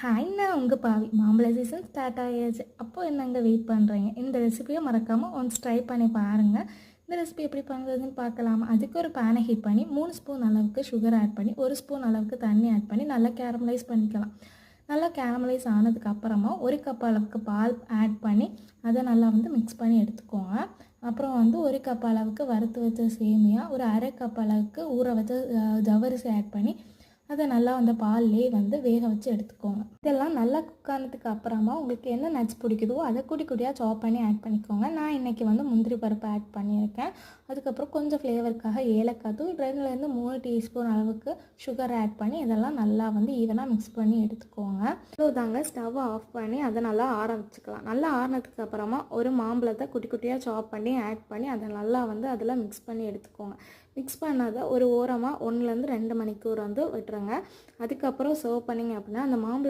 ஹாய்ண்ணா உங்கள் பாவி மாம்பழ சீசன் ஸ்டார்ட் ஆகியாச்சு. அப்போ என்னங்க வெயிட் பண்ணுறீங்க? இந்த ரெசிபியை மறக்காமல் ஒன்ஸ் ட்ரை பண்ணி பாருங்கள். இந்த ரெசிபி எப்படி பண்ணுறதுன்னு பார்க்கலாமா? அதுக்கு ஒரு பேனை ஹீட் பண்ணி 3 ஸ்பூன் அளவுக்கு சுகர் ஆட் பண்ணி 1 ஸ்பூன் அளவுக்கு தண்ணி ஆட் பண்ணி நல்லா கேரமலைஸ் பண்ணிக்கலாம். நல்லா கேரமலைஸ் ஆனதுக்கப்புறமா 1 கப் அளவுக்கு பால் ஆட் பண்ணி அதை நல்லா மிக்ஸ் பண்ணி எடுத்துக்கோங்க. அப்புறம் 1 கப் அளவுக்கு வறுத்து வச்ச சேமியா, ஒரு அரை கப் அளவுக்கு ஊற வச்ச ஜவ்வரிசி ஆட் பண்ணி அதை நல்லா அந்த பால்லே வேக வச்சு எடுத்துக்கோங்க. இதெல்லாம் நல்லா குக் ஆனதுக்கு அப்புறமா உங்களுக்கு என்ன நட்ஸ் பிடிக்குதோ அதை குட்டி குட்டியாக சாப் பண்ணி ஆட் பண்ணிக்கோங்க. நான் இன்றைக்கி முந்திரி பருப்பு ஆட் பண்ணியிருக்கேன். அதுக்கப்புறம் கொஞ்சம் ஃப்ளேவருக்காக ஏலக்காய் தூள் 2லேருந்து 3 டீஸ்பூன் அளவுக்கு சுகர் ஆட் பண்ணி இதெல்லாம் நல்லா ஈவனாக மிக்ஸ் பண்ணி எடுத்துக்கோங்க. தாங்க ஸ்டவ் ஆஃப் பண்ணி அதை நல்லா ஆற வச்சுக்கலாம். நல்லா ஆறினதுக்கு அப்புறமா ஒரு மாம்பழத்தை குட்டி குட்டியாக சாப் பண்ணி ஆட் பண்ணி அதை நல்லா அதில் மிக்ஸ் பண்ணி எடுத்துக்கோங்க. மிக்ஸ் பண்ணாத ஒரு ஓரமாக 1லேருந்து 2 மணிக்கூர் விட்டுருங்க. அதுக்கப்புறம் சர்வ் பண்ணிங்க அப்படின்னா அந்த மாம்பழம்